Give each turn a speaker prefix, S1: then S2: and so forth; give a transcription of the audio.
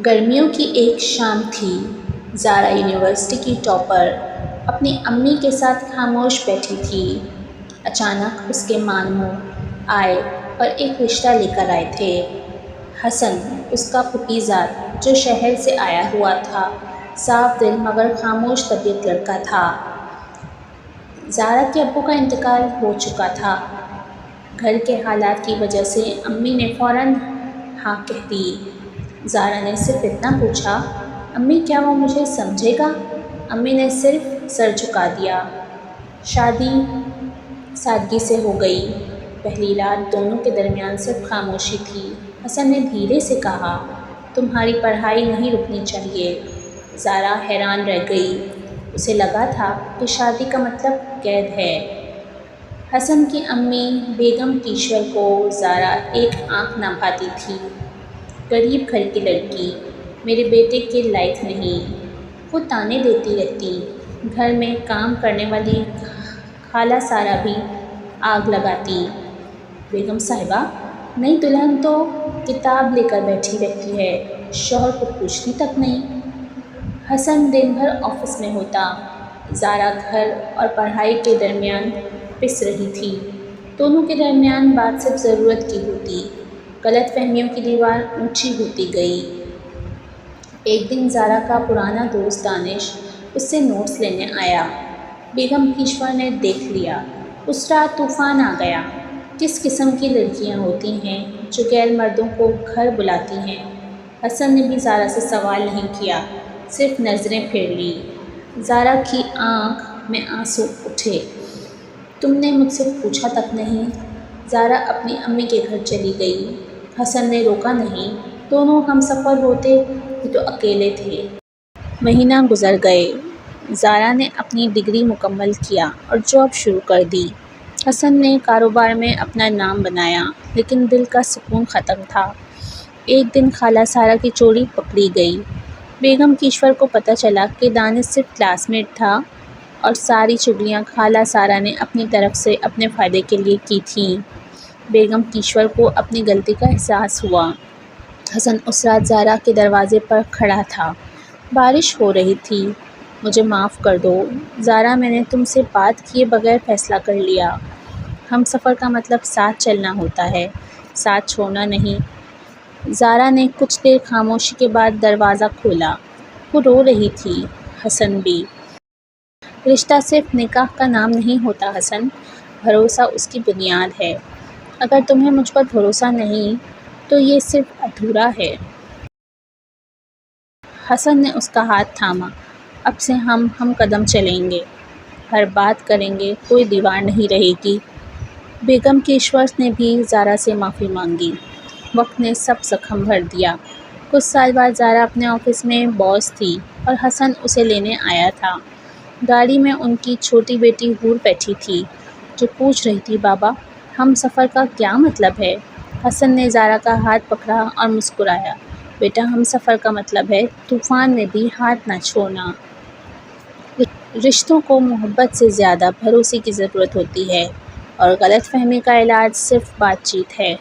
S1: گرمیوں کی ایک شام تھی۔ زارا یونیورسٹی کی ٹاپر اپنی امی کے ساتھ خاموش بیٹھی تھی۔ اچانک اس کے ماموں آئے اور ایک رشتہ لے کر آئے تھے۔ حسن، اس کا پھوپھیزاد جو شہر سے آیا ہوا تھا، صاف دل مگر خاموش طبیعت لڑکا تھا۔ زارا کے ابو کا انتقال ہو چکا تھا۔ گھر کے حالات کی وجہ سے امی نے فوراً ہاں کہہ دی۔ زارا نے صرف اتنا پوچھا، امی کیا وہ مجھے سمجھے گا؟ امی نے صرف سر جھکا دیا۔ شادی سادگی سے ہو گئی۔ پہلی رات دونوں کے درمیان صرف خاموشی تھی۔ حسن نے دھیرے سے کہا، تمہاری پڑھائی نہیں رکنی چاہیے۔ زارا حیران رہ گئی۔ اسے لگا تھا کہ شادی کا مطلب قید ہے۔ حسن کی امی بیگم کیشور کو زارا ایک آنکھ نہ بھاتی تھی۔ غریب گھر کی لڑکی، میرے بیٹے کے لائق نہیں، وہ طعنے دیتی رہتی۔ گھر میں کام کرنے والی خالہ سارا بھی آگ لگاتی، بیگم صاحبہ، نئی دلہن تو کتاب لے کر بیٹھی رہتی ہے، شوہر کو پوچھتی تک نہیں۔ حسن دن بھر آفس میں ہوتا، زارا گھر اور پڑھائی کے درمیان پس رہی تھی۔ دونوں کے درمیان بات صرف ضرورت کی ہوتی۔ غلط فہمیوں کی دیوار اونچی ہوتی گئی۔ ایک دن زارا کا پرانا دوست دانش اس سے نوٹس لینے آیا۔ بیگم کیشور نے دیکھ لیا۔ اس رات طوفان آ گیا۔ کس قسم کی لڑکیاں ہوتی ہیں جو غیر مردوں کو گھر بلاتی ہیں؟ حسن نے بھی زارا سے سوال نہیں کیا، صرف نظریں پھیر لی۔ زارا کی آنکھ میں آنسو اٹھے۔ تم نے مجھ سے پوچھا تک نہیں؟ زارا اپنی امی کے گھر چلی گئی۔ حسن نے روکا نہیں، دونوں ہم سفر ہوتے ہی تو اکیلے تھے۔ مہینہ گزر گئے۔ زارا نے اپنی ڈگری مکمل کیا اور جاب شروع کر دی۔ حسن نے کاروبار میں اپنا نام بنایا، لیکن دل کا سکون ختم تھا۔ ایک دن خالہ سارا کی چوری پکڑی گئی۔ بیگم کیشور کو پتہ چلا کہ دانش صرف کلاس میٹ تھا اور ساری چغلیاں خالہ سارا نے اپنی طرف سے اپنے فائدے کے لیے کی تھیں۔ بیگم کیشور کو اپنی غلطی کا احساس ہوا۔ حسن اس رات زارا کے دروازے پر کھڑا تھا۔ بارش ہو رہی تھی۔ مجھے معاف کر دو زارا، میں نے تم سے بات کیے بغیر فیصلہ کر لیا۔ ہم سفر کا مطلب ساتھ چلنا ہوتا ہے، ساتھ چھوڑنا نہیں۔ زارا نے کچھ دیر خاموشی کے بعد دروازہ کھولا۔ وہ رو رہی تھی، حسن بھی۔ رشتہ صرف نکاح کا نام نہیں ہوتا حسن، بھروسہ اس کی بنیاد ہے۔ اگر تمہیں مجھ پر بھروسہ نہیں تو یہ صرف ادھورا ہے۔ حسن نے اس کا ہاتھ تھاما۔ اب سے ہم قدم چلیں گے، ہر بات کریں گے، کوئی دیوار نہیں رہے گی۔ بیگم کیشور نے بھی زارا سے معافی مانگی۔ وقت نے سب زخم بھر دیا۔ کچھ سال بعد زارا اپنے آفس میں باس تھی اور حسن اسے لینے آیا تھا۔ گاڑی میں ان کی چھوٹی بیٹی حور بیٹھی تھی، جو پوچھ رہی تھی، بابا، ہم سفر کا کیا مطلب ہے؟ حسن نے زارا کا ہاتھ پکڑا اور مسکرایا، بیٹا، ہم سفر کا مطلب ہے طوفان میں بھی ہاتھ نہ چھوڑنا۔ رشتوں کو محبت سے زیادہ بھروسے کی ضرورت ہوتی ہے، اور غلط فہمی کا علاج صرف بات چیت ہے۔